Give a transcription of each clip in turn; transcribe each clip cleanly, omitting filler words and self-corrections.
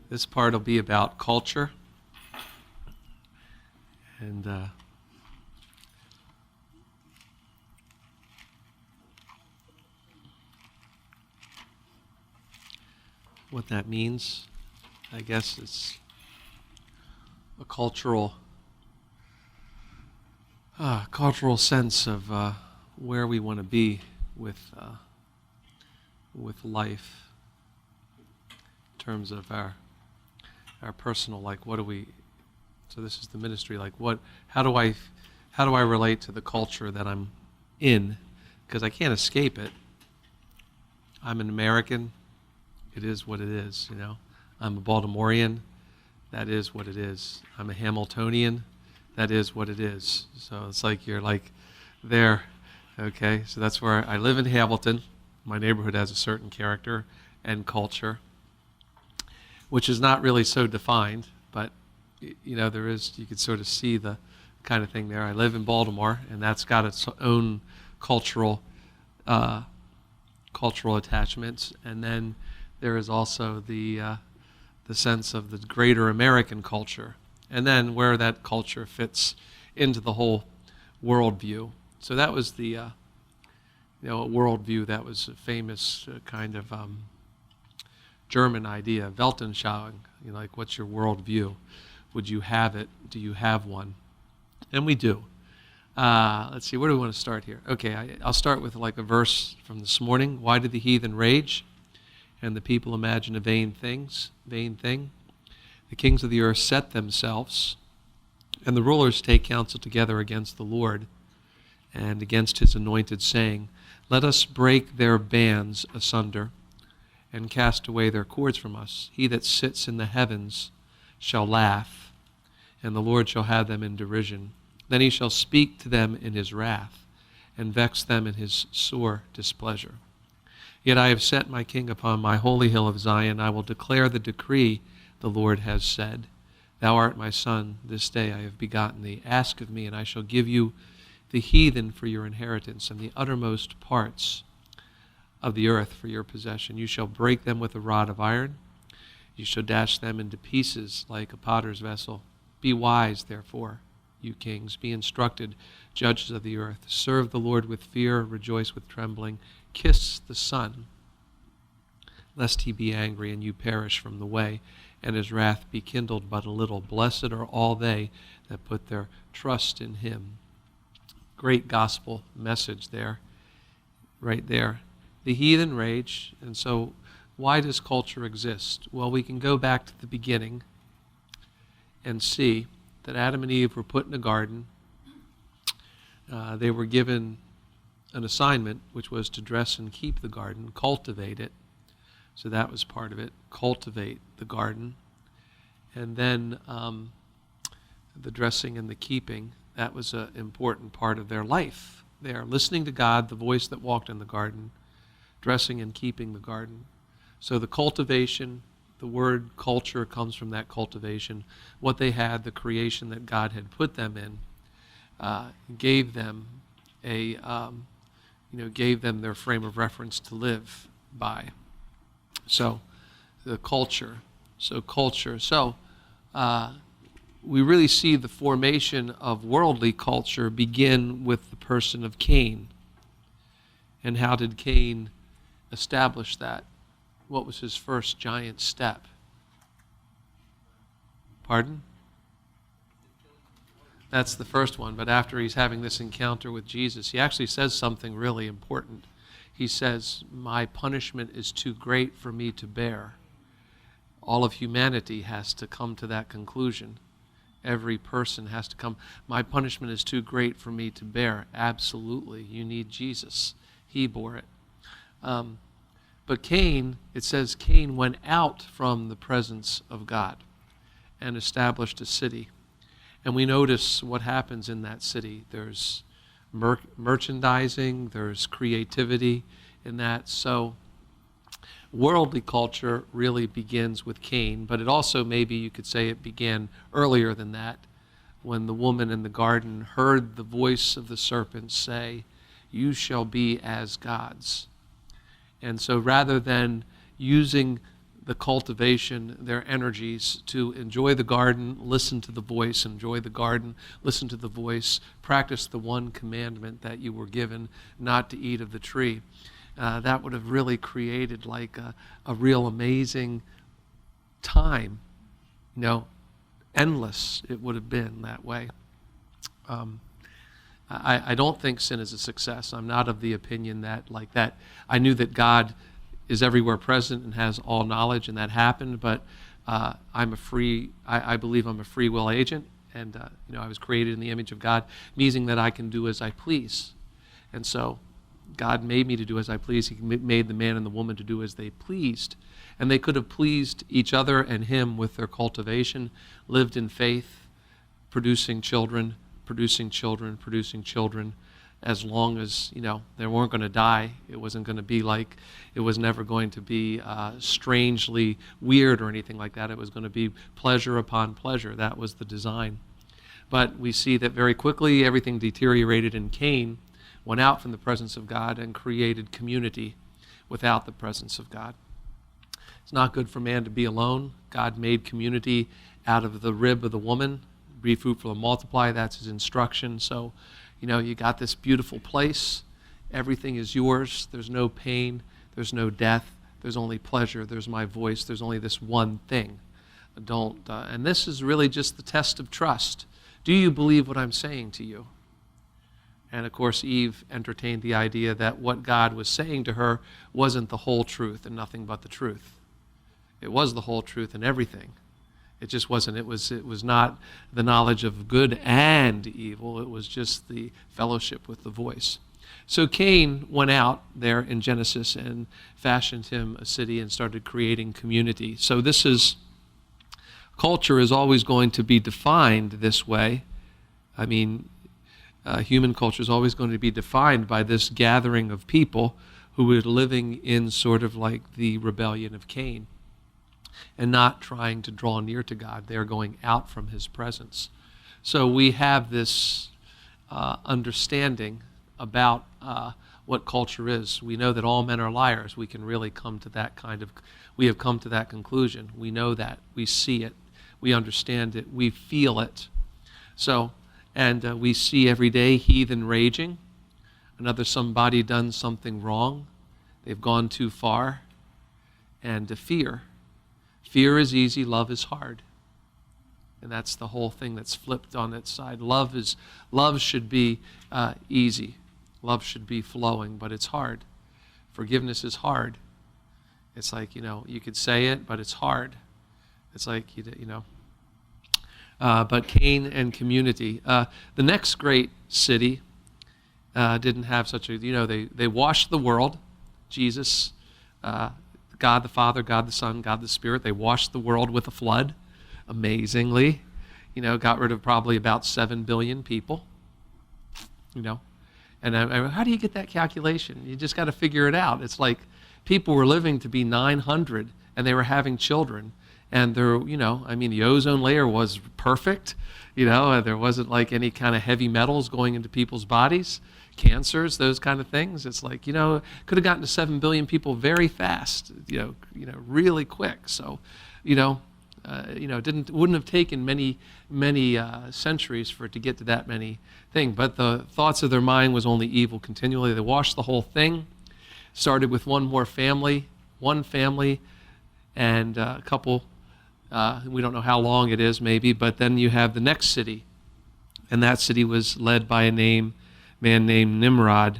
This part will be about culture. And what that means, I guess it's a cultural sense of where we want to be with life in terms of our personal, like, what do we? So this is the ministry. Like, how do I relate to the culture that I'm in? Because I can't escape it. I'm an American. It is what it is, you know. I'm a Baltimorean. That is what it is. I'm a Hamiltonian. That is what it is. So it's like you're like there, okay? So that's where I live in Hamilton. My neighborhood has a certain character and culture, which is not really so defined, but you know, there is, you could sort of see the kind of thing there. I live in Baltimore, and that's got its own cultural attachments, and then there is also the sense of the greater American culture, and then where that culture fits into the whole worldview. So that was the a worldview that was a famous kind of German idea, Weltanschauung. You know, like, what's your worldview? Would you have it? Do you have one? And we do. Let's see, where do we want to start here? Okay, I'll start with like a verse from this morning. Why did the heathen rage, and the people imagine a vain thing? The kings of the earth set themselves, and the rulers take counsel together against the Lord and against his anointed, saying, let us break their bands asunder and cast away their cords from us. He that sits in the heavens shall laugh, and the Lord shall have them in derision. Then he shall speak to them in his wrath, and vex them in his sore displeasure. Yet I have set my king upon my holy hill of Zion. I will declare the decree the Lord has said. Thou art my son, this day I have begotten thee. Ask of me, and I shall give you the heathen for your inheritance, and the uttermost parts of the earth for your possession. You shall break them with a rod of iron. You shall dash them into pieces like a potter's vessel. Be wise, therefore, you kings. Be instructed, judges of the earth. Serve the Lord with fear. Rejoice with trembling. Kiss the Son, lest he be angry and you perish from the way, and his wrath be kindled but a little. Blessed are all they that put their trust in him. Great gospel message there, right there. The heathen rage, and so why does culture exist? Well, we can go back to the beginning and see that Adam and Eve were put in a garden. They were given an assignment, which was to dress and keep the garden, cultivate it. So that was part of it, cultivate the garden. And then the dressing and the keeping, that was an important part of their life. They are listening to God, the voice that walked in the garden, dressing and keeping the garden. So the cultivation, the word culture comes from that cultivation. What they had, the creation that God had put them in, gave them gave them their frame of reference to live by. So the culture. So we really see the formation of worldly culture begin with the person of Cain. And how did Cain establish that? What was his first giant step? Pardon? That's the first one. But after he's having this encounter with Jesus, he actually says something really important. He says, my punishment is too great for me to bear. All of humanity has to come to that conclusion. Every person has to come. My punishment is too great for me to bear. Absolutely. You need Jesus. He bore it. But Cain, it says Cain went out from the presence of God and established a city. And we notice what happens in that city. There's merchandising, there's creativity in that. So worldly culture really begins with Cain, but it also, maybe you could say, it began earlier than that, when the woman in the garden heard the voice of the serpent say, you shall be as gods. And so rather than using the cultivation, their energies to enjoy the garden, listen to the voice, enjoy the garden, listen to the voice, practice the one commandment that you were given, not to eat of the tree. That would have really created like a real amazing time, endless it would have been that way. I don't think sin is a success. I'm not of the opinion that like that. I knew that God is everywhere present and has all knowledge, and that happened, but I believe I'm a free will agent, and I was created in the image of God, meaning that I can do as I please. And so God made me to do as I please. He made the man and the woman to do as they pleased. And they could have pleased each other and him with their cultivation, lived in faith, producing children, as long as, they weren't going to die. It wasn't going to be like, it was never going to be strangely weird or anything like that. It was going to be pleasure upon pleasure. That was the design. But we see that very quickly everything deteriorated, and Cain went out from the presence of God and created community without the presence of God. It's not good for man to be alone. God made community out of the rib of the woman. Be fruitful and multiply. That's his instruction. So, you got this beautiful place. Everything is yours. There's no pain. There's no death. There's only pleasure. There's my voice. There's only this one thing. And this is really just the test of trust. Do you believe what I'm saying to you? And of course, Eve entertained the idea that what God was saying to her wasn't the whole truth and nothing but the truth. It was the whole truth and everything. It just wasn't. It was not the knowledge of good and evil. It was just the fellowship with the voice. So Cain went out there in Genesis and fashioned him a city and started creating community. So culture is always going to be defined this way. I mean, human culture is always going to be defined by this gathering of people who are living in sort of like the rebellion of Cain, and not trying to draw near to God. They are going out from his presence. So we have this understanding about what culture is. We know that all men are liars. We can really come to that we have come to that conclusion. We know that. We see it. We understand it. We feel it. So, and we see every day heathen raging. Somebody done something wrong. They've gone too far. And fear. Fear is easy, love is hard. And that's the whole thing that's flipped on its side. Love should be easy. Love should be flowing, but it's hard. Forgiveness is hard. It's like, you could say it, but it's hard. It's like, but Cain and community. The next great city didn't have such a, they washed the world. Jesus, God the Father, God the Son, God the Spirit. They washed the world with a flood, amazingly. Got rid of probably about 7 billion people. And how do you get that calculation? You just got to figure it out. It's like people were living to be 900, and they were having children. And the ozone layer was perfect. There wasn't like any kind of heavy metals going into people's bodies. Cancers, those kind of things. It's like, could have gotten to 7 billion people very fast, really quick. So, wouldn't have taken many centuries for it to get to that many things. But the thoughts of their mind was only evil continually. They washed the whole thing. Started with one family, and a couple. We don't know how long it is, maybe. But then you have the next city, and that city was led by a man named Nimrod,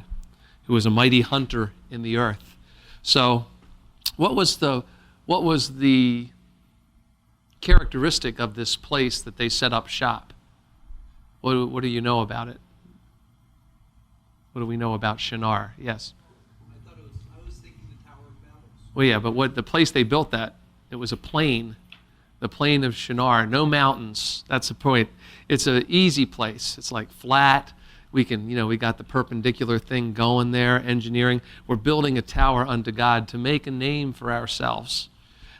who was a mighty hunter in the earth. So what was the characteristic of this place that they set up shop? What do you know about it? What do we know about Shinar? Yes? I was thinking the Tower of Babel. Well, yeah, but the place they built it was a plain. The plain of Shinar, no mountains. That's the point. It's an easy place. It's like flat. We got the perpendicular thing going there, engineering. We're building a tower unto God to make a name for ourselves.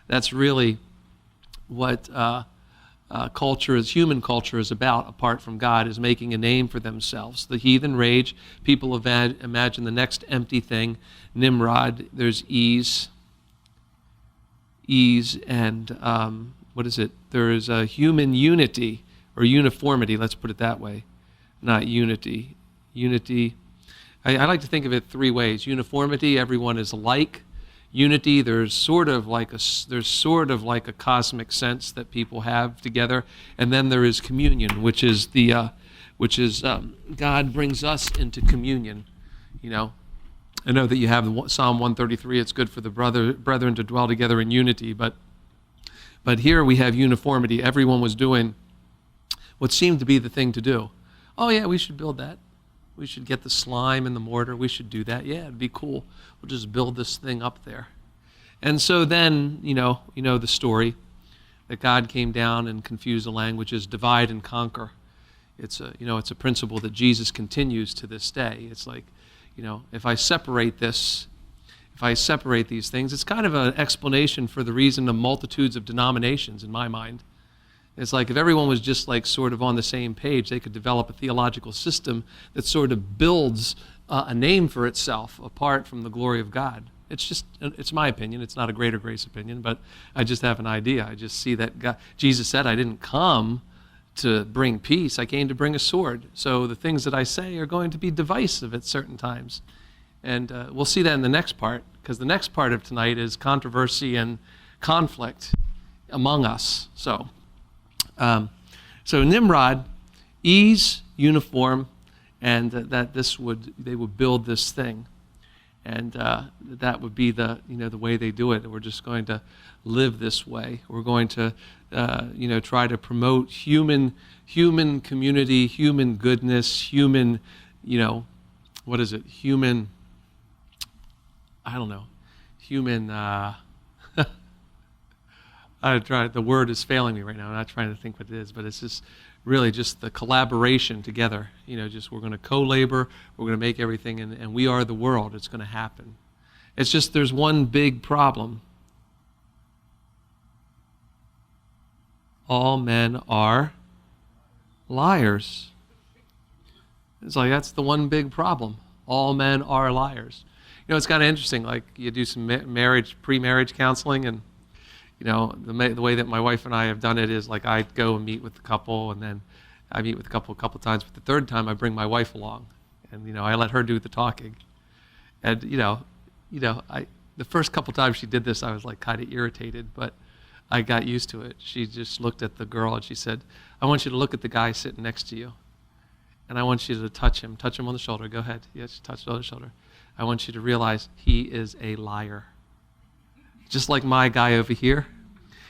That's really what human culture is about, apart from God, is making a name for themselves. The heathen rage. People imagine the next empty thing. Nimrod, there's ease. ease, and there is a human unity, or uniformity, let's put it that way, not unity. Unity, I like to think of it three ways. Uniformity, everyone is alike. Unity, there's sort of like a cosmic sense that people have together, and then there is communion, which is God brings us into communion. I know that you have Psalm 133. It's good for the brethren to dwell together in unity, but here we have uniformity. Everyone was doing what seemed to be the thing to do. Oh yeah, we should build that. We should get the slime and the mortar. We should do that. Yeah, it'd be cool. We'll just build this thing up there. And so then, you know the story that God came down and confused the languages, divide and conquer. It's a principle that Jesus continues to this day. It's like, if I separate these things, it's kind of an explanation for the reason of multitudes of denominations in my mind. It's like if everyone was just like sort of on the same page, they could develop a theological system that sort of builds a name for itself apart from the glory of God. It's my opinion. It's not a greater grace opinion, but I just have an idea. I just see that Jesus said, I didn't come to bring peace. I came to bring a sword. So the things that I say are going to be divisive at certain times. And we'll see that in the next part, because the next part of tonight is controversy and conflict among us. So Nimrod, ease, uniform, and that they would build this thing, and that would be the way they do it. We're just going to live this way. We're going to try to promote human community, human goodness, human, human. I don't know, human. The word is failing me right now. I'm not trying to think what it is, but it's just really just the collaboration together. We're going to co-labor, we're going to make everything, and we are the world. It's going to happen. It's just there's one big problem. All men are liars. It's like that's the one big problem. All men are liars. It's kind of interesting. Like you do some pre-marriage counseling, and the way that my wife and I have done it is like I go and meet with the couple, and then I meet with the couple a couple times, but the third time I bring my wife along, and I let her do the talking. And the first couple times she did this, I was like kind of irritated, but I got used to it. She just looked at the girl and she said, "I want you to look at the guy sitting next to you, and I want you to touch him on the shoulder. Go ahead." Yes, she touched on the shoulder. "I want you to realize he is a liar. Just like my guy over here,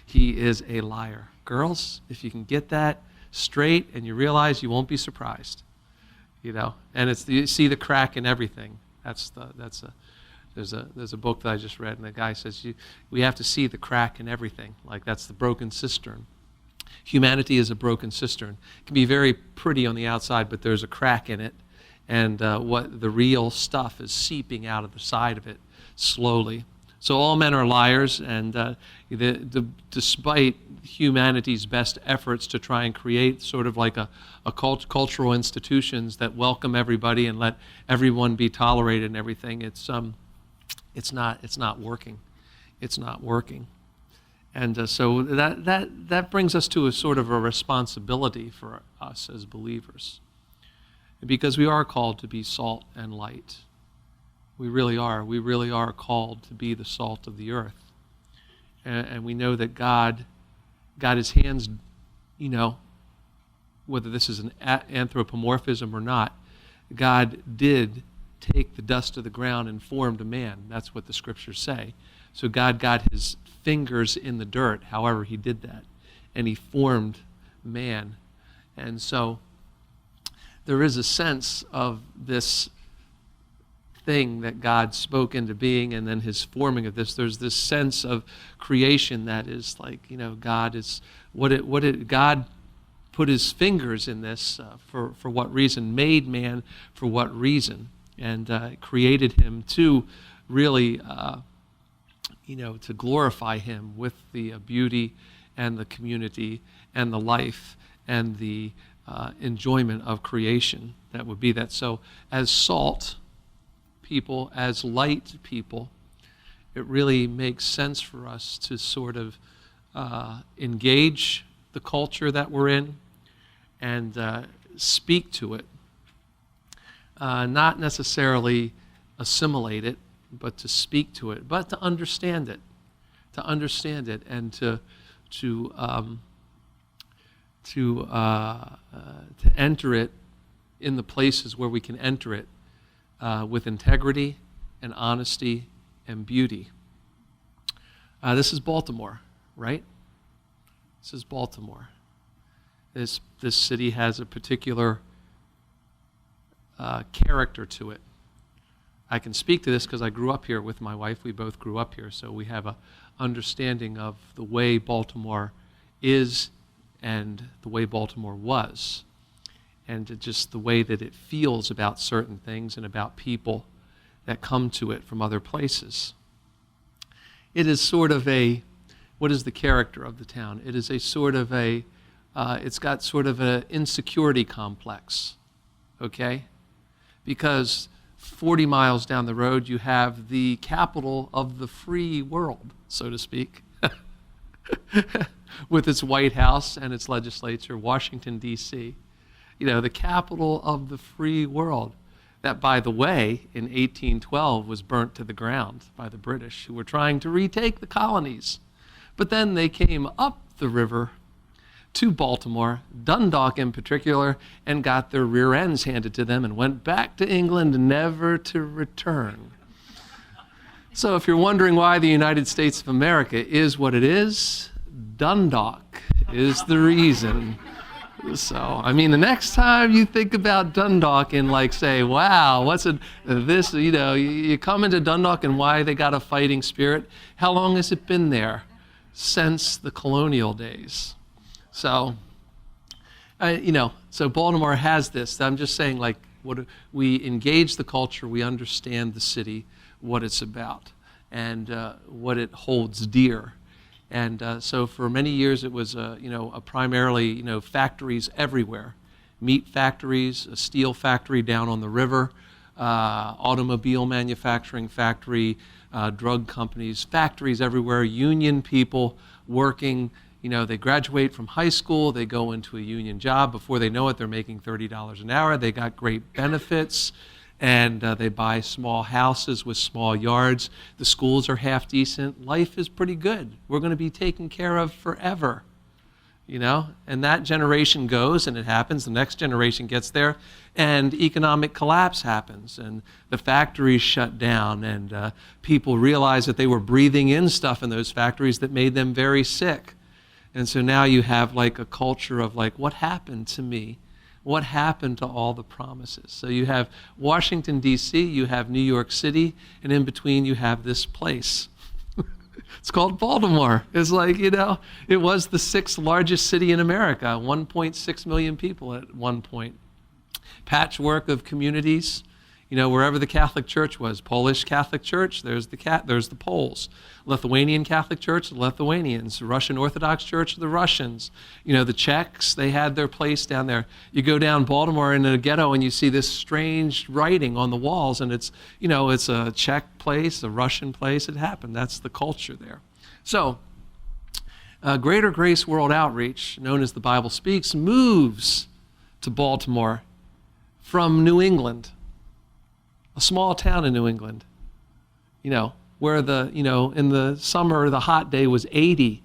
he is a liar." Girls, if you can get that straight and you realize, you won't be surprised. And you see the crack in everything. There's a book that I just read, and the guy says we have to see the crack in everything. Like that's the broken cistern. Humanity is a broken cistern. It can be very pretty on the outside, but there's a crack in it, and what the real stuff is seeping out of the side of it slowly. So all men are liars, and despite humanity's best efforts to try and create sort of like a cultural institutions that welcome everybody and let everyone be tolerated and everything, it's not working. It's not working. And so that brings us to a sort of a responsibility for us as believers, because we are called to be salt and light. We really are. We really are called to be the salt of the earth. And we know that God got his hands, whether this is an anthropomorphism or not, God did take the dust of the ground and formed a man. That's what the scriptures say. So God got his fingers in the dirt, however he did that, and he formed man. And so there is a sense of this thing that God spoke into being, and then his forming of this. There's this sense of creation that is like, God is God put his fingers in this for what reason? Made man for what reason? And created him to really, to glorify him with the beauty and the community and the life and the enjoyment of creation. That would be that. So as salt people, as light people, it really makes sense for us to sort of engage the culture that we're in and speak to it. Not necessarily assimilate it, but to speak to it, but to understand it, and to enter it in the places where we can enter it with integrity and honesty and beauty. This is Baltimore, right? This is Baltimore. This city has a particular character to it. I can speak to this because I grew up here with my wife. We both grew up here, so we have a understanding of the way Baltimore is and the way Baltimore was, and just the way that it feels about certain things and about people that come to it from other places. It is sort of what is the character of the town? It is a sort of it's got sort of an insecurity complex, okay? Because 40 miles down the road, you have the capital of the free world, so to speak, with its White House and its legislature, Washington, D.C. The capital of the free world. That, by the way, in 1812 was burnt to the ground by the British, who were trying to retake the colonies. But then they came up the river to Baltimore, Dundalk in particular, and got their rear ends handed to them and went back to England never to return. So if you're wondering why the United States of America is what it is, Dundalk is the reason. So, the next time you think about Dundalk and say, wow, you come into Dundalk and why they got a fighting spirit, how long has it been there? Since the colonial days. So, so Baltimore has this. I'm just saying, we engage the culture, we understand the city, what it's about, and what it holds dear. And so for many years it was, a primarily, factories everywhere. Meat factories, a steel factory down on the river, automobile manufacturing factory, drug companies, factories everywhere, union people working. They graduate from high school, they go into a union job. Before they know it, they're making $30 an hour. They got great benefits. And they buy small houses with small yards. The schools are half decent. Life is pretty good. We're going to be taken care of forever, And that generation goes, and it happens. The next generation gets there, and economic collapse happens, and the factories shut down, and people realize that they were breathing in stuff in those factories that made them very sick. And so now you have a culture of what happened to me? What happened to all the promises? So you have Washington, D.C., you have New York City, and in between you have this place. It's called Baltimore. It's it was the 6th largest city in America, 1.6 million people at one point. Patchwork of communities. Wherever the Catholic Church was, Polish Catholic Church, there's the Poles. Lithuanian Catholic Church, the Lithuanians. Russian Orthodox Church, the Russians. The Czechs, they had their place down there. You go down Baltimore in a ghetto and you see this strange writing on the walls, and it's a Czech place, a Russian place. It happened. That's the culture there. So, Greater Grace World Outreach, known as the Bible Speaks, moves to Baltimore from New England. A small town in New England, where in the summer, the hot day was 80.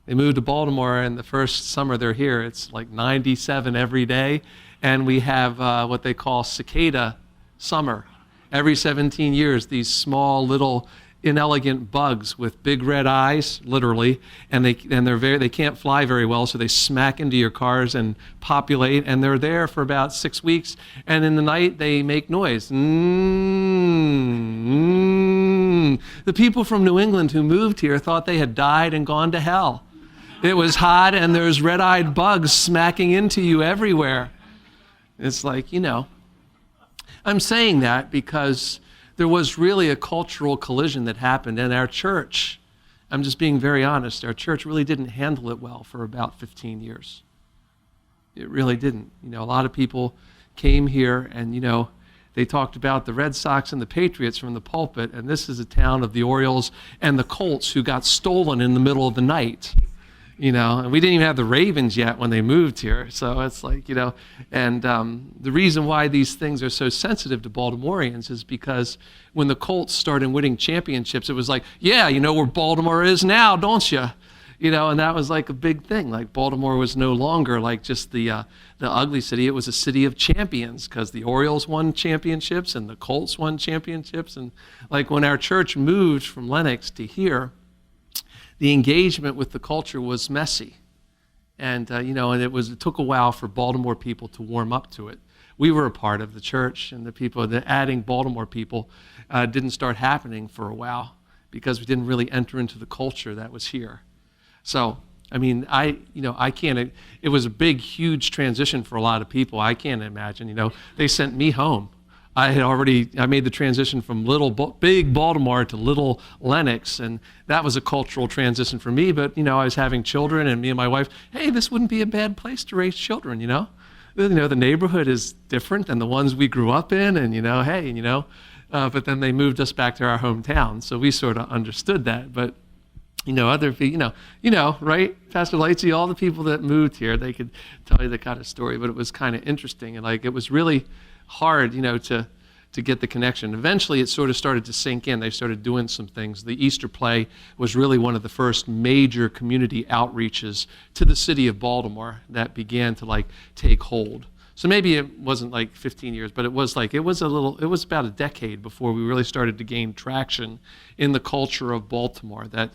They moved to Baltimore, and the first summer they're here, it's 97 every day. And we have what they call Cicada Summer. Every 17 years, these small little inelegant bugs with big red eyes, literally, and they can't fly very well, so they smack into your cars and populate, and they're there for about 6 weeks, and in the night they make noise. The people from New England who moved here thought they had died and gone to hell. It was hot, and there's red-eyed bugs smacking into you everywhere. It's I'm saying that because there was really a cultural collision that happened, and our church, I'm just being very honest, our church really didn't handle it well for about 15 years. It really didn't. A lot of people came here, and they talked about the Red Sox and the Patriots from the pulpit, and this is a town of the Orioles and the Colts who got stolen in the middle of the night. And we didn't even have the Ravens yet when they moved here. So it's like, and the reason why these things are so sensitive to Baltimoreans is because when the Colts started winning championships, it was like, yeah, you know where Baltimore is now, don't you? And that was like a big thing. Like Baltimore was no longer like just the ugly city. It was a city of champions because the Orioles won championships and the Colts won championships. And like when our church moved from Lenox to here, the engagement with the culture was messy. And, and it took a while for Baltimore people to warm up to it. We were a part of the church, and the adding Baltimore people didn't start happening for a while because we didn't really enter into the culture that was here. So, I can't, it was a big, huge transition for a lot of people. I can't imagine, they sent me home. I made the transition from big Baltimore to little Lenox, and that was a cultural transition for me. But, I was having children, and me and my wife, hey, this wouldn't be a bad place to raise children, the neighborhood is different than the ones we grew up in, and, but then they moved us back to our hometown. So we sort of understood that. But, other people, right? Pastor Lightsey, all the people that moved here, they could tell you the kind of story, but it was kind of interesting. And it was really hard, to get the connection. Eventually, it sort of started to sink in. They started doing some things. The Easter play was really one of the first major community outreaches to the city of Baltimore that began to take hold. So maybe it wasn't 15 years, but it was about a decade before we really started to gain traction in the culture of Baltimore. That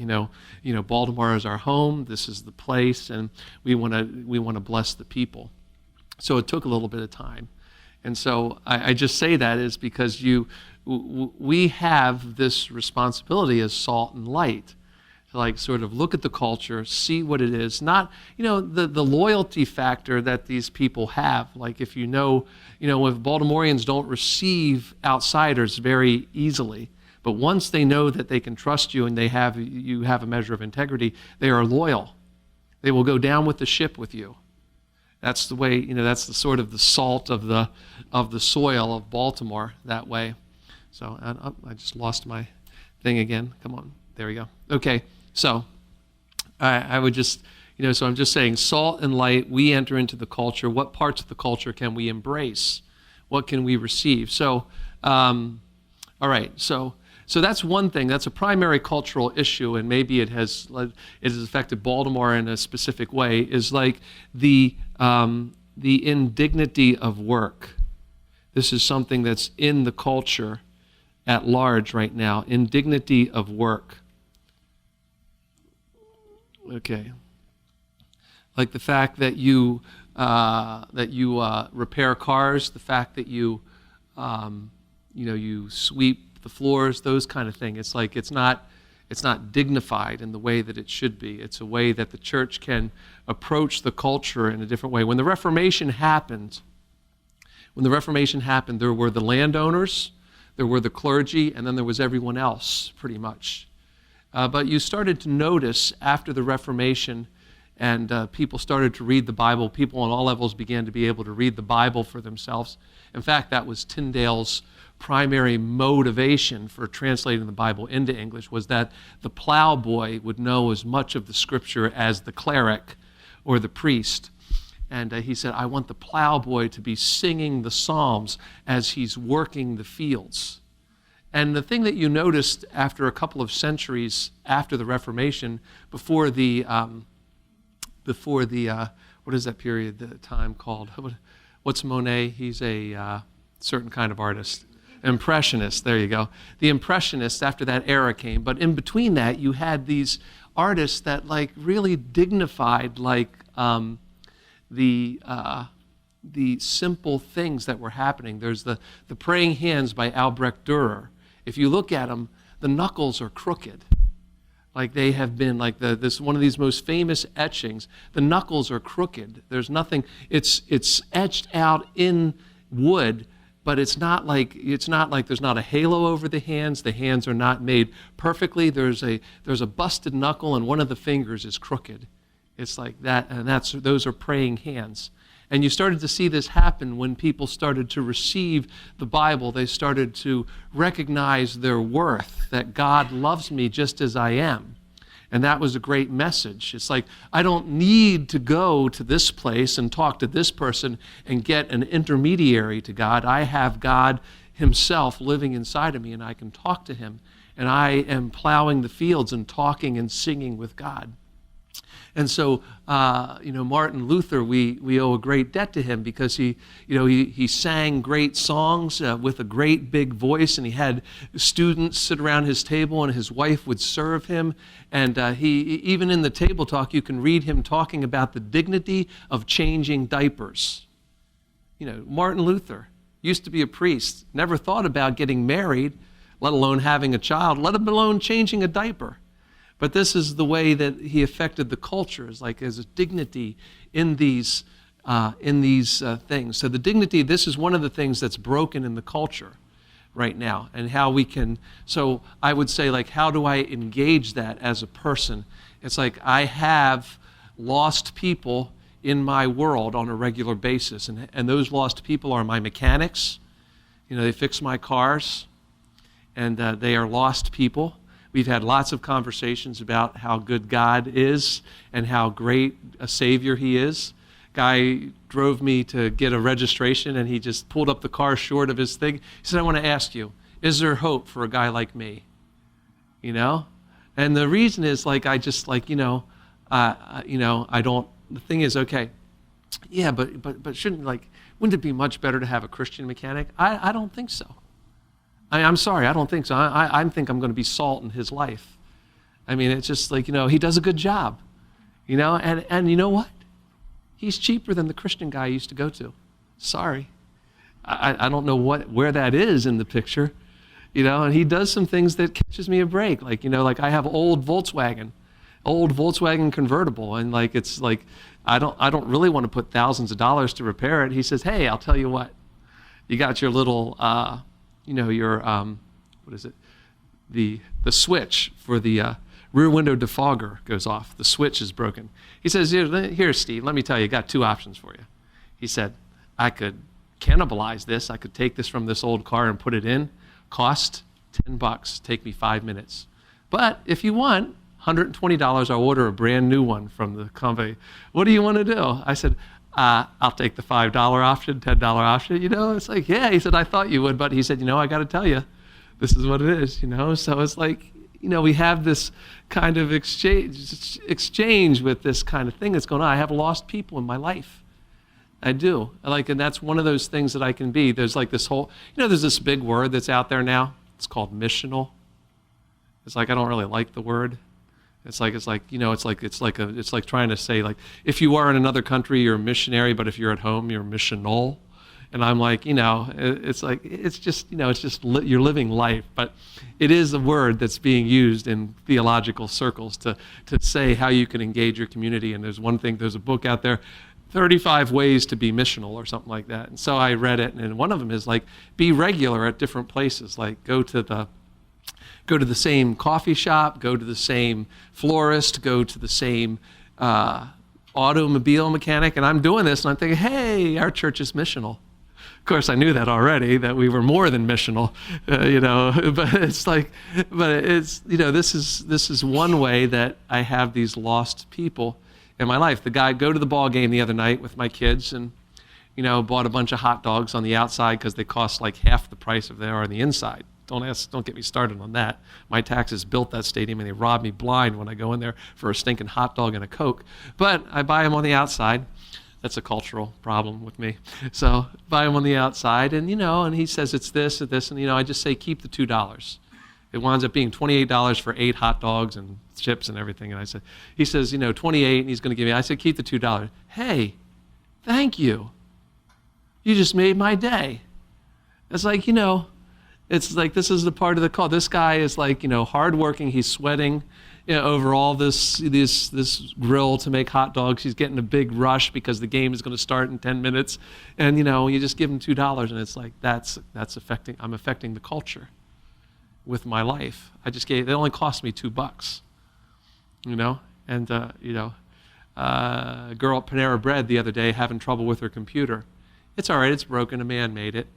Baltimore is our home. This is the place, and we want to bless the people. So it took a little bit of time. And so I just say that is because we have this responsibility as salt and light to sort of look at the culture, see what it is. Not, the loyalty factor that these people have. If if Baltimoreans don't receive outsiders very easily, but once they know that they can trust you and you have a measure of integrity, they are loyal. They will go down with the ship with you. That's the way, that's the sort of the salt of the soil of Baltimore that way. So I just lost my thing again. Come on, there we go. Okay, so I would just, so I'm just saying salt and light, we enter into the culture. What parts of the culture can we embrace? What can we receive? So, all right, so that's one thing. That's a primary cultural issue, and maybe it has affected Baltimore in a specific way, is the indignity of work. This is something that's in the culture at large right now. Indignity of work. Okay. Like the fact that you repair cars, the fact that you sweep the floors, those kind of things. It's not dignified in the way that it should be. It's a way that the church can approach the culture in a different way. When the Reformation happened, there were the landowners, there were the clergy, and then there was everyone else, pretty much. But you started to notice after the Reformation, and people started to read the Bible, people on all levels began to be able to read the Bible for themselves. In fact, that was Tyndale's primary motivation for translating the Bible into English, was that the plowboy would know as much of the scripture as the cleric or the priest. And he said, I want the plowboy to be singing the Psalms as he's working the fields. And the thing that you noticed after a couple of centuries after the Reformation, before the what is that period, the time called? What's Monet? He's a certain kind of artist. Impressionists, there you go. The Impressionists, after that era came, but in between that, you had these artists that really dignified the simple things that were happening. There's the Praying Hands by Albrecht Dürer. If you look at them, the knuckles are crooked. They have been this one of these most famous etchings. The knuckles are crooked. There's nothing. It's etched out in wood. But it's not like there's not a halo over the hands. The hands are not made perfectly. There's a busted knuckle and one of the fingers is crooked. It's like that, and those are praying hands. And you started to see this happen when people started to receive the Bible. They started to recognize their worth, that God loves me just as I am. And that was a great message. It's like, I don't need to go to this place and talk to this person and get an intermediary to God. I have God himself living inside of me, and I can talk to him. And I am plowing the fields and talking and singing with God. And so, Martin Luther, we owe a great debt to him because he sang great songs with a great big voice, and he had students sit around his table, and his wife would serve him. And he, even in the table talk, you can read him talking about the dignity of changing diapers. Martin Luther used to be a priest, never thought about getting married, let alone having a child, let alone changing a diaper. But this is the way that he affected the culture, is like there's a dignity in these things. So the dignity, this is one of the things that's broken in the culture right now, and how we can, so I would say, like, how do I engage that as a person? It's like I have lost people in my world on a regular basis, and those lost people are my mechanics. They fix my cars, and they are lost people. We've had lots of conversations about how good God is and how great a Savior he is. Guy drove me to get a registration, and he just pulled up the car short of his thing. He said, I want to ask you, is there hope for a guy like me? And the reason is, like, I just, like, I don't, the thing is, okay, yeah, but shouldn't, like, wouldn't it be much better to have a Christian mechanic? I don't think so. I'm sorry, I don't think so. I think I'm going to be salt in his life. I mean, it's just like, he does a good job, and you know what? He's cheaper than the Christian guy I used to go to. Sorry. I don't know where that is in the picture, and he does some things that catches me a break. Like, like I have old Volkswagen convertible, and like, it's like, I don't really want to put thousands of dollars to repair it. He says, hey, I'll tell you what, you got your little, what is it? The switch for the rear window defogger goes off. The switch is broken. He says, here, Steve, let me tell you, I got two options for you. He said, I could cannibalize this. I could take this from this old car and put it in. Cost $10. Take me 5 minutes. But if you want $120, I'll order a brand new one from the company. What do you want to do? I said, I'll take the $5 option, $10 option. It's like, yeah. He said, I thought you would, but he said, I got to tell you, this is what it is. So it's like, we have this kind of exchange with this kind of thing that's going on. I have lost people in my life. I do. And that's one of those things that I can be. There's like this whole, there's this big word that's out there now. It's called missional. It's like, I don't really like the word. It's like trying to say, like, if you are in another country, you're a missionary, but if you're at home, you're missional. And I'm like, it's like, it's just you're living life. But it is a word that's being used in theological circles to say how you can engage your community. And there's a book out there, 35 Ways to be Missional or something like that. And so I read it, and one of them is like, be regular at different places. Like, go to the same coffee shop, go to the same florist, go to the same automobile mechanic. And I'm doing this, and I'm thinking, hey, our church is missional. Of course, I knew that already, that we were more than missional, but it's like, this is one way that I have these lost people in my life. The guy, go to the ball game the other night with my kids, and, bought a bunch of hot dogs on the outside because they cost like half the price of they are on the inside. Don't get me started on that. My taxes built that stadium, and they robbed me blind when I go in there for a stinking hot dog and a Coke. But I buy them on the outside. That's a cultural problem with me. So buy them on the outside, and and he says it's this or this, and I just say keep the $2. It winds up being $28 for 8 hot dogs and chips and everything. And he says 28, and he's going to give me. I said keep the $2. Hey, thank you. You just made my day. It's like it's like, this is the part of the call. This guy is like, hardworking. He's sweating, over all this grill to make hot dogs. He's getting a big rush because the game is going to start in 10 minutes. And, you just give him $2, and it's like, I'm affecting the culture with my life. It only cost me $2, and, a girl at Panera Bread the other day having trouble with her computer. It's all right, it's broken, a man made it.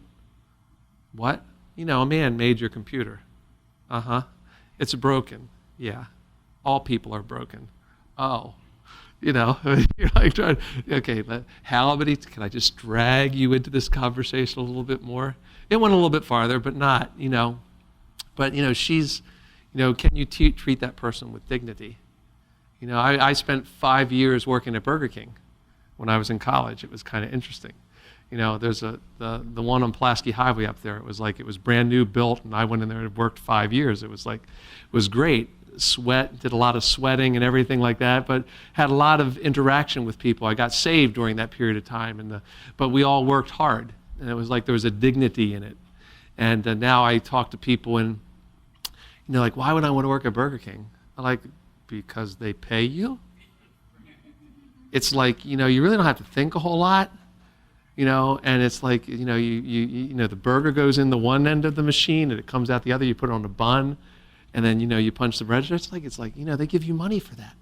What? A man made your computer. Uh-huh. It's broken. Yeah. All people are broken. Oh. You're like trying, okay, how many, can I just drag you into this conversation a little bit more? It went a little bit farther, but not, But, she's, can you treat that person with dignity? I spent 5 years working at Burger King when I was in college. It was kind of interesting. There's the one on Pulaski Highway up there. It was brand new, built, and I went in there and worked 5 years. It was great. Did a lot of sweating and everything like that, but had a lot of interaction with people. I got saved during that period of time, but we all worked hard, and it was like there was a dignity in it. And now I talk to people and, like, why would I want to work at Burger King? I'm like, because they pay you? It's like, you really don't have to think a whole lot, and it's like, the burger goes in the one end of the machine and it comes out the other, you put it on a bun, and then, you punch the register. It's like, they give you money for that.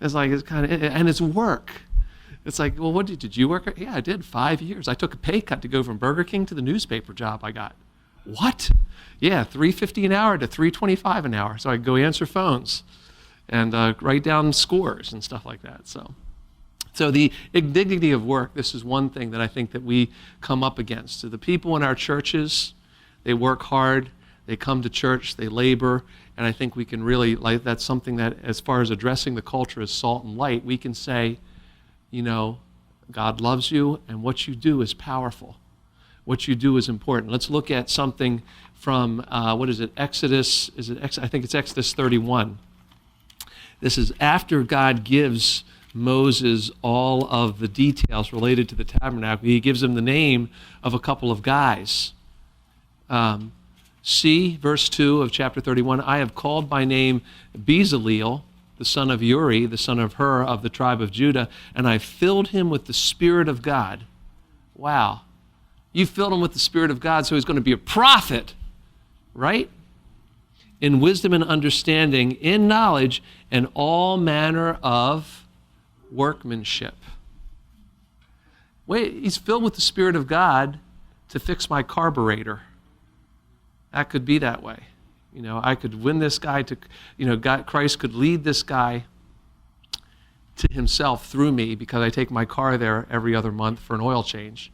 It's kind of, and it's work. It's like, well, what did you work at? Yeah, I did 5 years. I took a pay cut to go from Burger King to the newspaper job I got. What? Yeah, $3.50 an hour to $3.25 an hour. So I go answer phones and write down scores and stuff like that. So the dignity of work, this is one thing that I think that we come up against. So the people in our churches, they work hard. They come to church, they labor, and I think we can really, that's something that, as far as addressing the culture as salt and light, we can say, God loves you, and what you do is powerful. What you do is important. Let's look at something from, Exodus, I think it's Exodus 31. This is after God gives Moses all of the details related to the tabernacle. He gives him the name of a couple of guys. See, verse 2 of chapter 31, I have called by name Bezaleel, the son of Uri, the son of Hur of the tribe of Judah, and I filled him with the Spirit of God. Wow. You filled him with the Spirit of God, so he's going to be a prophet, right? In wisdom and understanding, in knowledge, and all manner of workmanship. Wait, he's filled with the Spirit of God to fix my carburetor. That could be that way. I could win this guy to, Christ could lead this guy to himself through me because I take my car there every other month for an oil change.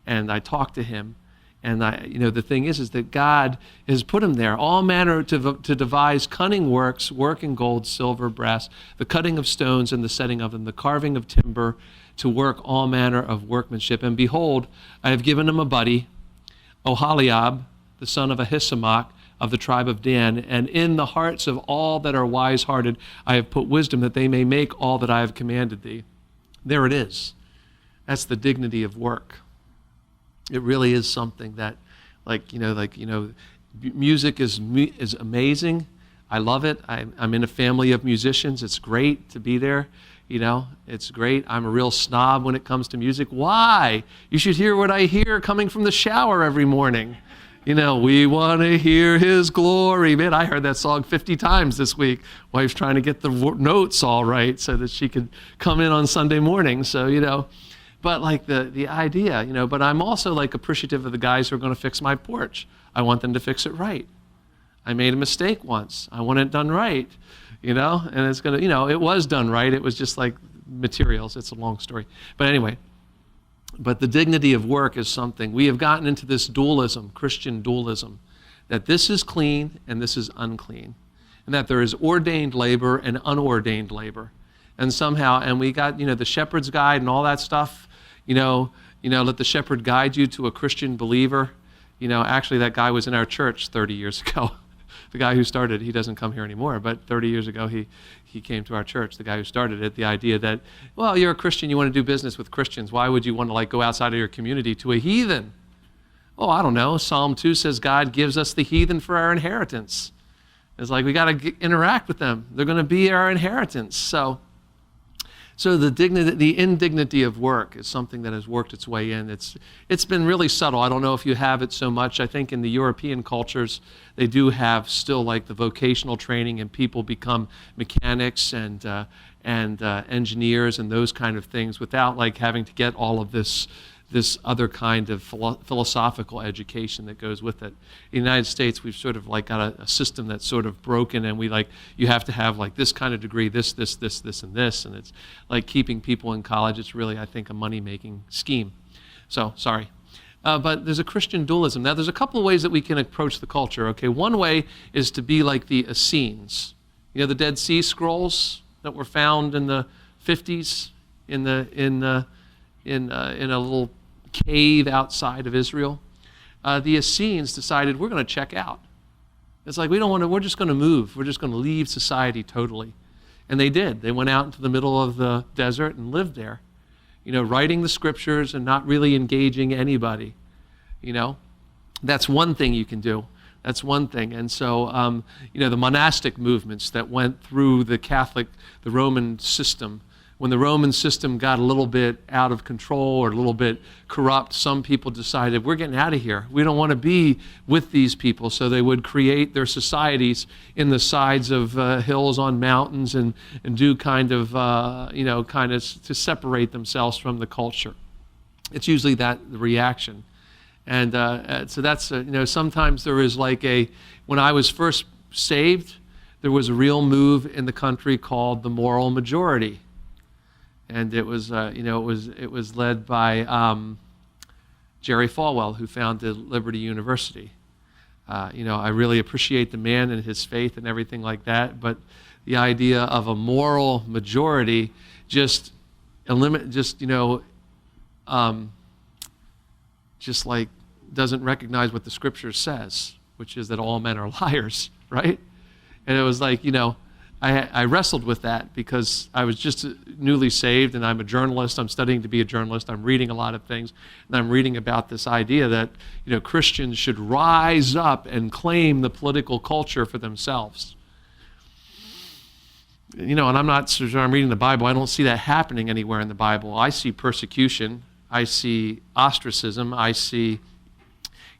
And I talk to him. And the thing is that God has put him there, all manner to devise cunning works, work in gold, silver, brass, the cutting of stones and the setting of them, the carving of timber, to work all manner of workmanship. And behold, I have given him a buddy, Oholiab, the son of Ahisamach of the tribe of Dan, and in the hearts of all that are wise-hearted I have put wisdom that they may make all that I have commanded thee. There it is. That's the dignity of work. It really is something that, music is amazing. I love it. I'm in a family of musicians. It's great to be there. It's great. I'm a real snob when it comes to music. Why? You should hear what I hear coming from the shower every morning. We want to hear his glory. Man, I heard that song 50 times this week. Wife's trying to get the notes all right so that she could come in on Sunday morning. So, but the idea, but I'm also appreciative of the guys who are going to fix my porch. I want them to fix it right. I made a mistake once. I want it done right, and it's going to, it was done right. It was just materials. It's a long story. But anyway. But the dignity of work is something. We have gotten into this dualism, Christian dualism, that this is clean and this is unclean, and that there is ordained labor and unordained labor. And somehow, and we got, the shepherd's guide and all that stuff, let the shepherd guide you to a Christian believer. Actually that guy was in our church 30 years ago. The guy who started, he doesn't come here anymore, but 30 years ago he came to our church, the guy who started it, the idea that, well, you're a Christian, you want to do business with Christians. Why would you want to go outside of your community to a heathen? Oh, I don't know. Psalm 2 says God gives us the heathen for our inheritance. It's we got to interact with them. They're going to be our inheritance. So the indignity of work is something that has worked its way in. It's been really subtle. I don't know if you have it so much. I think in the European cultures, they do have still the vocational training, and people become mechanics and and engineers and those kind of things without like having to get all of this other kind of philosophical education that goes with it. In the United States, we've sort of like got a system that's sort of broken, and you have to have like this kind of degree, this, and this, and it's like keeping people in college. It's really, I think, a money-making scheme. So, sorry. But there's a Christian dualism. Now, there's a couple of ways that we can approach the culture. Okay, one way is to be like the Essenes. You know, the Dead Sea Scrolls that were found in the 50s in a little cave outside of Israel. The Essenes decided, we're going to check out. It's like, we're just going to move. We're just going to leave society totally. And they did. They went out into the middle of the desert and lived there, you know, writing the scriptures and not really engaging anybody, you know. That's one thing you can do. That's one thing. And so, you know, the monastic movements that went through the Roman system, when the Roman system got a little bit out of control or a little bit corrupt, some people decided, we're getting out of here. We don't want to be with these people. So they would create their societies in the sides of hills on mountains and do kind of to separate themselves from the culture. It's usually the reaction. And so that's, you know, sometimes there is like when I was first saved, there was a real move in the country called the moral majority. And it was, it was led by Jerry Falwell, who founded Liberty University. I really appreciate the man and his faith and everything like that, but the idea of a moral majority just doesn't recognize what the Scripture says, which is that all men are liars, right? And it was like, I wrestled with that because I was just newly saved, and I'm a journalist. I'm studying to be a journalist. I'm reading a lot of things, and I'm reading about this idea that Christians should rise up and claim the political culture for themselves. And I'm not sure. I'm reading the Bible. I don't see that happening anywhere in the Bible. I see persecution. I see ostracism. I see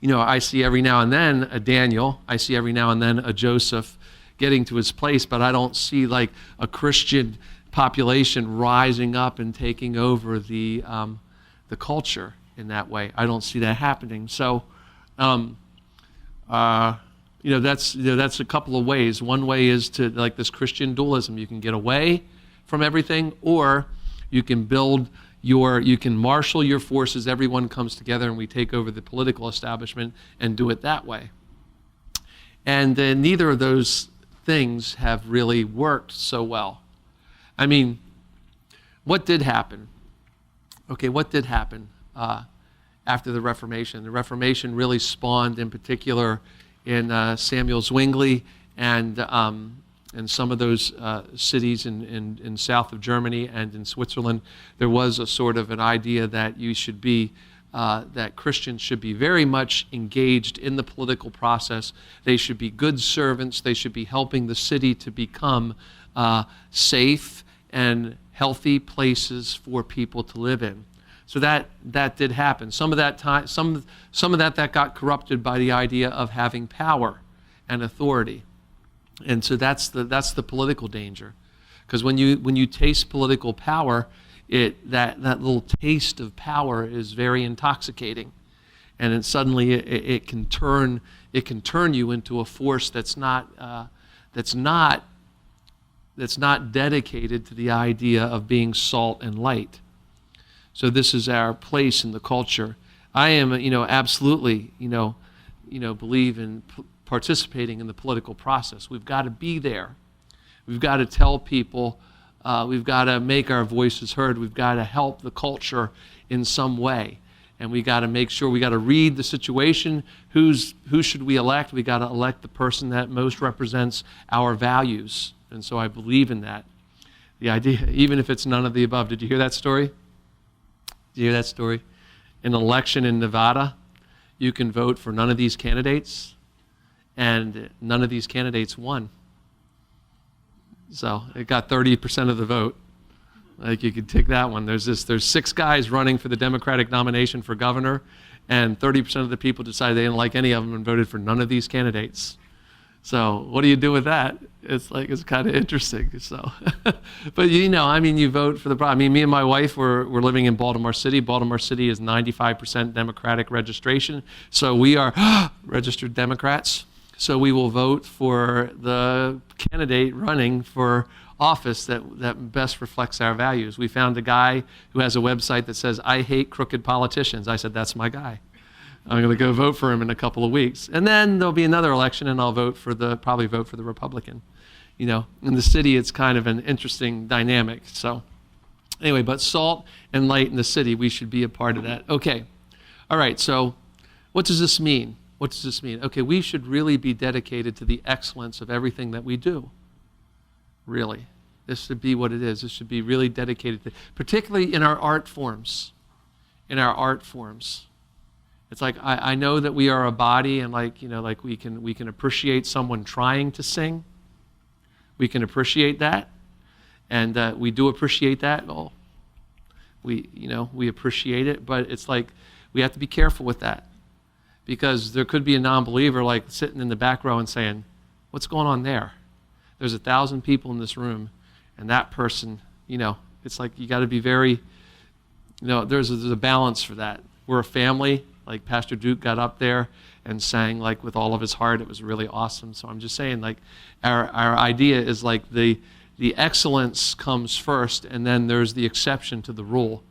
every now and then a Daniel. I see every now and then a Joseph getting to his place, but I don't see like a Christian population rising up and taking over the culture in that way. I don't see that happening. So, that's a couple of ways. One way is to like this Christian dualism. You can get away from everything, or you can you can marshal your forces. Everyone comes together, and we take over the political establishment and do it that way. And neither of those things have really worked so well. I mean, what did happen? Okay, what did happen after the Reformation? The Reformation really spawned, in particular, in Samuel Zwingli and some of those cities in south of Germany and in Switzerland. There was a sort of an idea that that Christians should be very much engaged in the political process. They should be good servants. They should be helping the city to become safe and healthy places for people to live in. So that did happen. Some of that that got corrupted by the idea of having power and authority. And so that's the political danger, because when you taste political power, that little taste of power is very intoxicating, and then suddenly it can turn you into a force that's not dedicated to the idea of being salt and light. So this is our place in the culture. I am absolutely believe in participating in the political process. We've got to be there. We've got to tell people. We've got to make our voices heard. We've got to help the culture in some way. And we got to make sure, we got to read the situation. Who should we elect? We got to elect the person that most represents our values. And so I believe in that. The idea, even if it's none of the above. Did you hear that story? Did you hear that story? In an election in Nevada, you can vote for none of these candidates, and none of these candidates won. So it got 30% of the vote. Like, you could take that one. There's 6 guys running for the Democratic nomination for governor, and 30% of the people decided they didn't like any of them and voted for none of these candidates. So what do you do with that? It's like, it's kind of interesting. So, but you vote for me and my wife, we're living in Baltimore City. Baltimore City is 95% Democratic registration. So we are registered Democrats. So we will vote for the candidate running for office that best reflects our values. We found a guy who has a website that says, "I hate crooked politicians." I said, that's my guy. I'm going to go vote for him in a couple of weeks. And then there'll be another election, and I'll probably vote for the Republican. In the city, it's kind of an interesting dynamic. So anyway, but salt and light in the city, we should be a part of that. Okay. All right. So what does this mean? What does this mean? Okay, we should really be dedicated to the excellence of everything that we do. Really. This should be what it is. This should be really dedicated to, particularly in our art forms. In our art forms. It's like, I know that we are a body, and like we can appreciate someone trying to sing. We can appreciate that. And we do appreciate that. Well, we appreciate it, but it's like we have to be careful with that. Because there could be a non-believer like sitting in the back row and saying, what's going on there? There's 1,000 people in this room, and that person, it's like you got to be very, there's a balance for that. We're a family. Like Pastor Duke got up there and sang like with all of his heart. It was really awesome. So I'm just saying, like, our idea is like the excellence comes first, and then there's the exception to the rule.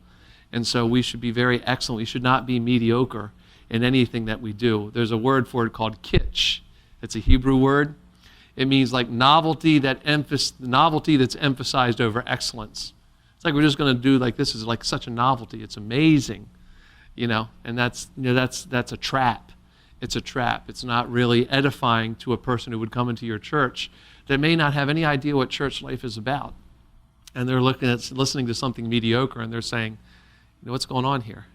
And so we should be very excellent. We should not be mediocre in anything that we do. There's a word for it called kitsch. It's a Hebrew word. It means like novelty that's emphasized over excellence. It's like we're just going to do like this is like such a novelty. It's amazing, and that's a trap. It's a trap. It's not really edifying to a person who would come into your church that may not have any idea what church life is about, and they're listening to something mediocre, and they're saying, what's going on here?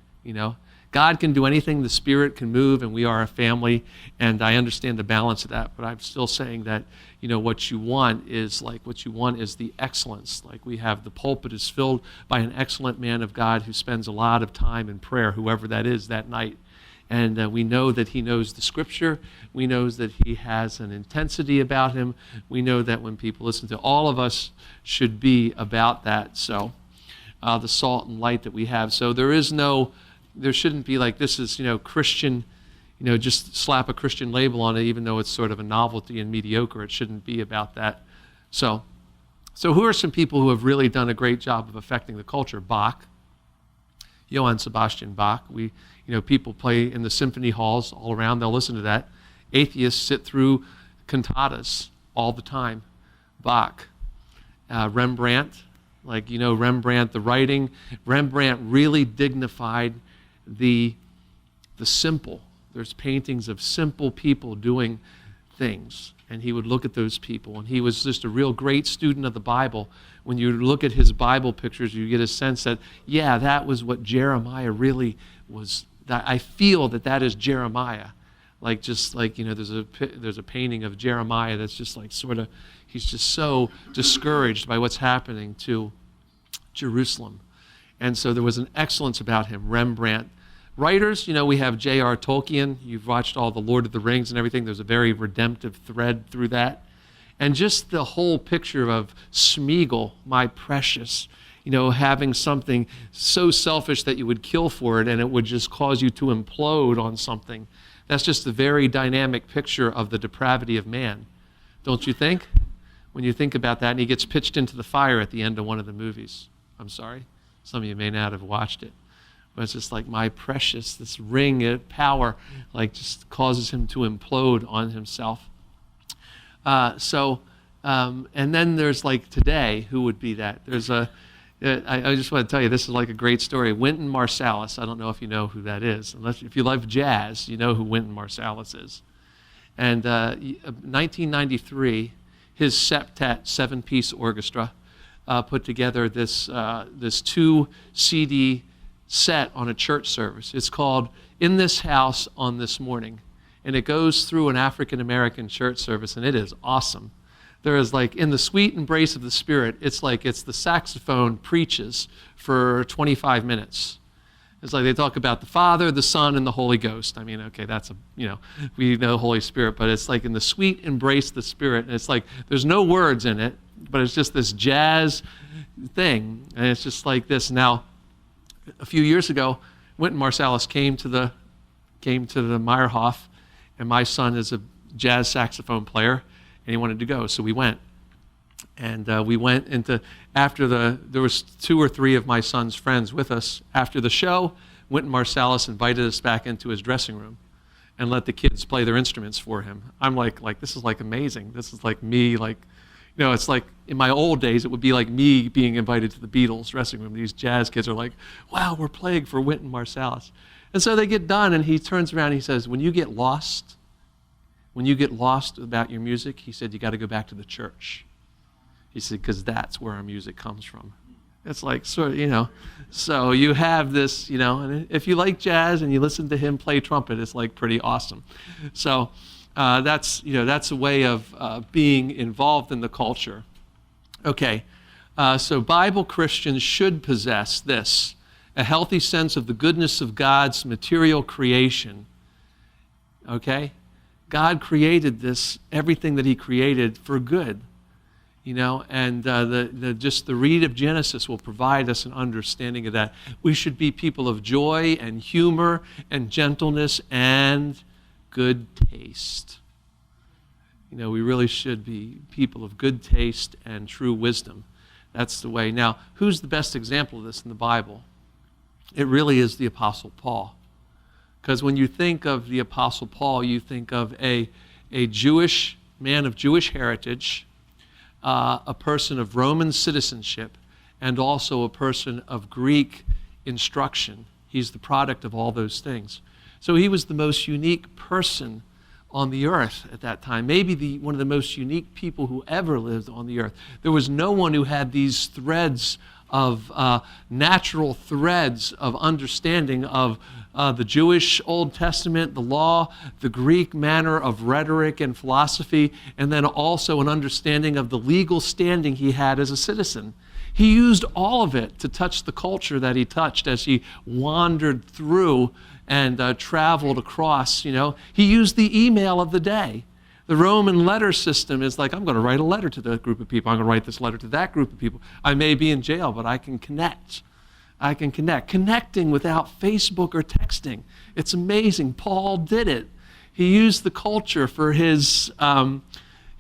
God can do anything, the Spirit can move, and we are a family, and I understand the balance of that, but I'm still saying that, what you want is the excellence. Like we have the pulpit is filled by an excellent man of God who spends a lot of time in prayer, whoever that is that night. And we know that he knows the Scripture. We know that he has an intensity about him. We know that when people listen to all of us should be about that. So the salt and light that we have. So there shouldn't be like this is, Christian, just slap a Christian label on it, even though it's sort of a novelty and mediocre. It shouldn't be about that. So who are some people who have really done a great job of affecting the culture? Bach, Johann Sebastian Bach. People play in the symphony halls all around. They'll listen to that. Atheists sit through cantatas all the time. Bach, Rembrandt, Rembrandt, the writing. Rembrandt really dignified the simple. There's paintings of simple people doing things, and he would look at those people, and he was just a real great student of the Bible. When you look at his Bible pictures, you get a sense that, that was what Jeremiah really was. I feel that is Jeremiah. There's a painting of Jeremiah that's just like sort of, he's just so discouraged by what's happening to Jerusalem. And so there was an excellence about him. Rembrandt. Writers, we have J.R. Tolkien. You've watched all the Lord of the Rings and everything. There's a very redemptive thread through that. And just the whole picture of Smeagol, my precious, having something so selfish that you would kill for it and it would just cause you to implode on something. That's just a very dynamic picture of the depravity of man. Don't you think? When you think about that, and he gets pitched into the fire at the end of one of the movies. I'm sorry. Some of you may not have watched it. But it's just like, my precious, this ring of power, just causes him to implode on himself. And then there's today, who would be that? There's I just want to tell you, this is like a great story. Wynton Marsalis, I don't know if you know who that is. If you love jazz, you know who Wynton Marsalis is. And 1993, his septet, 7-piece orchestra, put together this 2 CD set on a church service. It's called In This House on This Morning. And it goes through an African-American church service, and it is awesome. There is in the sweet embrace of the Spirit, it's the saxophone preaches for 25 minutes. It's like they talk about the Father, the Son, and the Holy Ghost. I mean, okay, that's we know Holy Spirit, but it's like in the sweet embrace the Spirit. And it's like there's no words in it, but it's just this jazz thing, and it's just like this. Now, a few years ago, Wynton Marsalis came to the Meyerhoff, and my son is a jazz saxophone player, and he wanted to go, so we went. And we went into, there was 2 or 3 of my son's friends with us. After the show, Wynton Marsalis invited us back into his dressing room and let the kids play their instruments for him. I'm like this is like amazing. This is like me, it's like in my old days, it would be like me being invited to the Beatles dressing room. These jazz kids are like, wow, we're playing for Wynton Marsalis. And so they get done, and he turns around and he says, when you get lost about your music, he said, you got to go back to the church. He said, because that's where our music comes from. It's like, so you have this, and if you like jazz and you listen to him play trumpet, it's like pretty awesome. So that's a way of being involved in the culture. Okay, so Bible Christians should possess this, a healthy sense of the goodness of God's material creation. Okay? God created everything that he created for good. And the read of Genesis will provide us an understanding of that. We should be people of joy and humor and gentleness and good taste. We really should be people of good taste and true wisdom. That's the way. Now, who's the best example of this in the Bible? It really is the Apostle Paul. Because when you think of the Apostle Paul, you think of a Jewish man of Jewish heritage, a person of Roman citizenship, and also a person of Greek instruction. He's the product of all those things. So he was the most unique person on the earth at that time, maybe one of the most unique people who ever lived on the earth. There was no one who had these threads of natural threads of understanding of the Jewish Old Testament, the law, the Greek manner of rhetoric and philosophy, and then also an understanding of the legal standing he had as a citizen. He used all of it to touch the culture that he touched as he wandered through and traveled across. He used the email of the day. The Roman letter system is like, I'm going to write a letter to that group of people. I'm going to write this letter to that group of people. I may be in jail, but I can connect. Connecting without Facebook or texting. It's amazing. Paul did it. He used the culture for his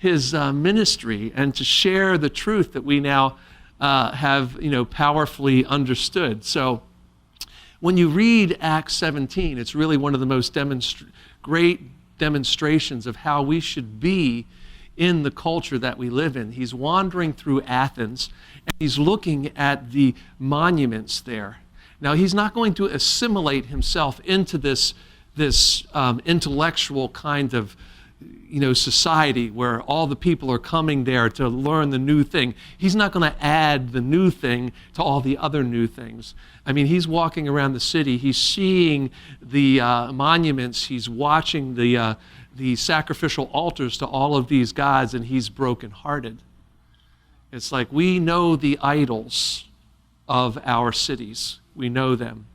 ministry and to share the truth that we now have powerfully understood. So when you read Acts 17, it's really one of the most great demonstrations of how we should be in the culture that we live in. He's wandering through Athens, and he's looking at the monuments there. Now, he's not going to assimilate himself into this intellectual kind of society where all the people are coming there to learn the new thing. He's not going to add the new thing to all the other new things. I mean, he's walking around the city. He's seeing the monuments. He's watching the sacrificial altars to all of these gods, and he's brokenhearted. It's like we know the idols of our cities. We know them.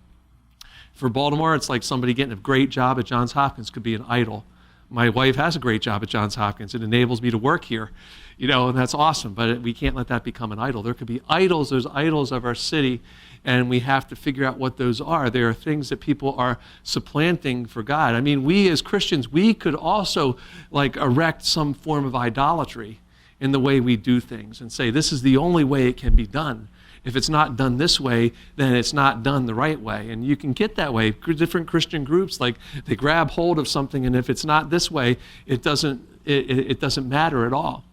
For Baltimore, it's like somebody getting a great job at Johns Hopkins could be an idol. My wife has a great job at Johns Hopkins. It enables me to work here, and that's awesome, but we can't let that become an idol. There could be idols. There's idols of our city, and we have to figure out what those are. There are things that people are supplanting for God. I mean, we as Christians, we could also erect some form of idolatry in the way we do things and say, this is the only way it can be done. If it's not done this way, then it's not done the right way. And you can get that way. Different Christian groups, they grab hold of something, and if it's not this way, it doesn't matter at all.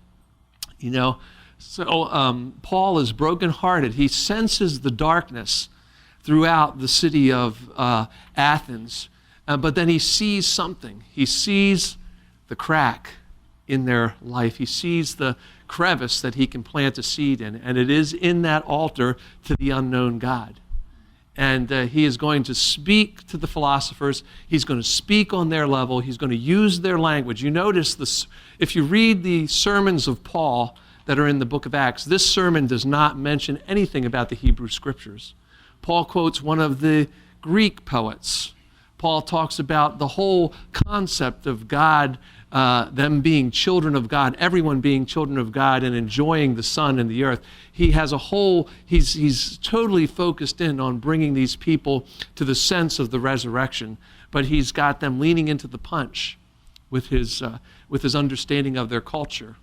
So Paul is brokenhearted. He senses the darkness throughout the city of Athens, but then he sees something. He sees the crack in their life. He sees the crevice that he can plant a seed in, and it is in that altar to the unknown God. And he is going to speak to the philosophers. He's going to speak on their level. He's going to use their language. You notice this, if you read the sermons of Paul that are in the book of Acts, this sermon does not mention anything about the Hebrew Scriptures. Paul quotes one of the Greek poets. Paul talks about the whole concept of God, them being children of God, everyone being children of God and enjoying the sun and the earth. He has a whole, he's totally focused in on bringing these people to the sense of the resurrection, but he's got them leaning into the punch with his understanding of their culture.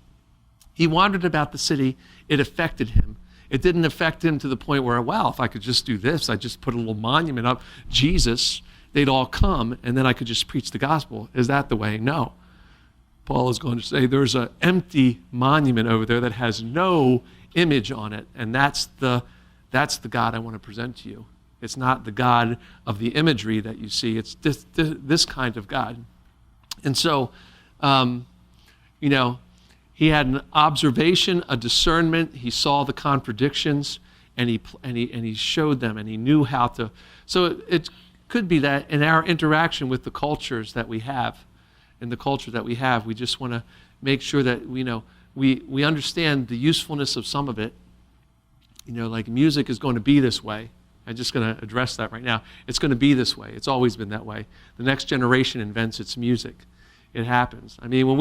He wandered about the city. It affected him. It didn't affect him to the point where, wow, if I could just do this, I just put a little monument up, Jesus, they'd all come, and then I could just preach the gospel. Is that the way? No. Paul is going to say there's an empty monument over there that has no image on it, and that's the God I want to present to you. It's not the God of the imagery that you see. It's this kind of God. And so, he had an observation, a discernment. He saw the contradictions, and he showed them, and he knew how to. So it could be that in our interaction with the cultures that we have, we just want to make sure that we understand the usefulness of some of it. Like music is going to be this way. I'm just going to address that right now. It's going to be this way. It's always been that way. The next generation invents its music. It happens. I mean, when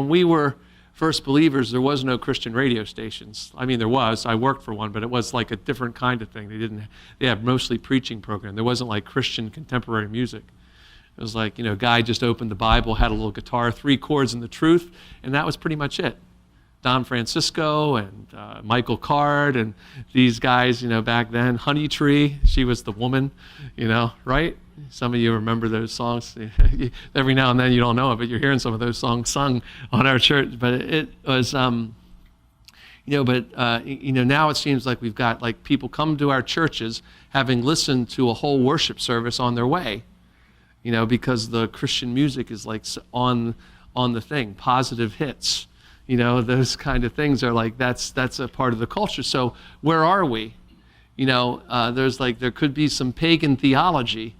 we were first believers, there was no Christian radio stations. I mean, there was. I worked for one, but it was like a different kind of thing. They had mostly preaching program. There wasn't like Christian contemporary music. It was like, a guy just opened the Bible, had a little guitar, 3 chords and the truth, and that was pretty much it. Don Francisco and Michael Card and these guys, back then. Honey Tree, she was the woman, right? Some of you remember those songs. Every now and then you don't know it, but you're hearing some of those songs sung on our church. But it was, now it seems like we've got like people come to our churches having listened to a whole worship service on their way, because the Christian music is like on the thing, positive hits. Those kind of things are like, that's a part of the culture. So where are we? There could be some pagan theology,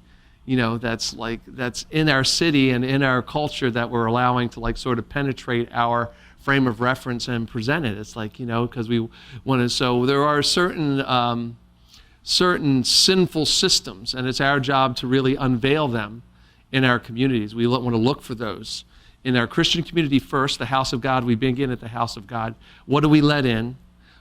that's in our city and in our culture that we're allowing to like sort of penetrate our frame of reference and present it. It's like, because we want to, so there are certain sinful systems, and it's our job to really unveil them in our communities. We want to look for those. In our Christian community first, the house of God, we begin at the house of God. What do we let in?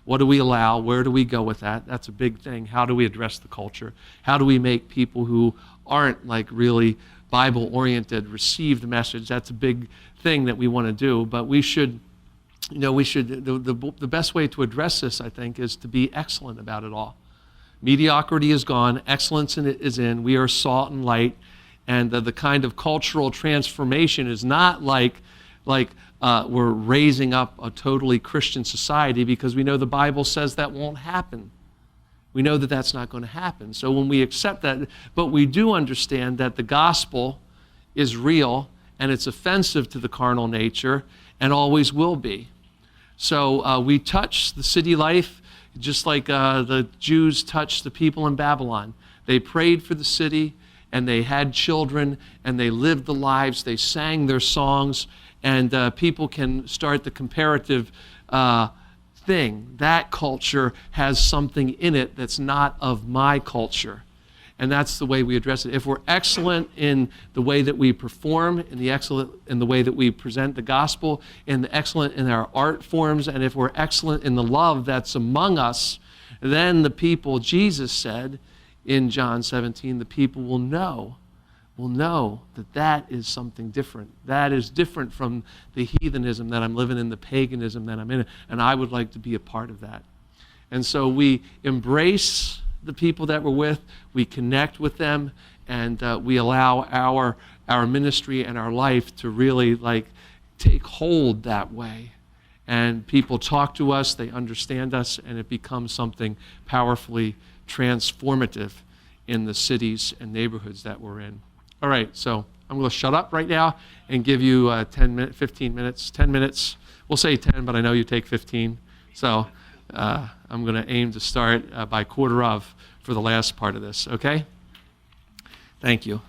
What do we allow? Where do we go with that? That's a big thing. How do we address the culture? How do we make people who aren't like really Bible-oriented receive the message? That's a big thing that we want to do. But the best way to address this, I think, is to be excellent about it all. Mediocrity is gone. Excellence in it is in. We are salt and light. And the kind of cultural transformation is not like we're raising up a totally Christian society, because we know the Bible says that won't happen. We know that that's not going to happen. So when we accept that, but we do understand that the gospel is real and it's offensive to the carnal nature and always will be. So we touch the city life just like the Jews touched the people in Babylon. They prayed for the city, and they had children, and they lived the lives, they sang their songs, and people can start the comparative thing. That culture has something in it that's not of my culture. And that's the way we address it. If we're excellent in the way that we perform, excellent in the way that we present the gospel, excellent in our art forms, and if we're excellent in the love that's among us, then the people, Jesus said, in John 17, the people will know that is something different. That is different from the heathenism that I'm living in, the paganism that I'm in, and I would like to be a part of that. And so we embrace the people that we're with, we connect with them, and we allow our ministry and our life to really like take hold that way. And people talk to us, they understand us, and it becomes something powerfully transformative in the cities and neighborhoods that we're in. All right, so I'm going to shut up right now and give you 15 minutes, 10 minutes. We'll say 10, but I know you take 15. So I'm going to aim to start by quarter of for the last part of this, okay? Thank you.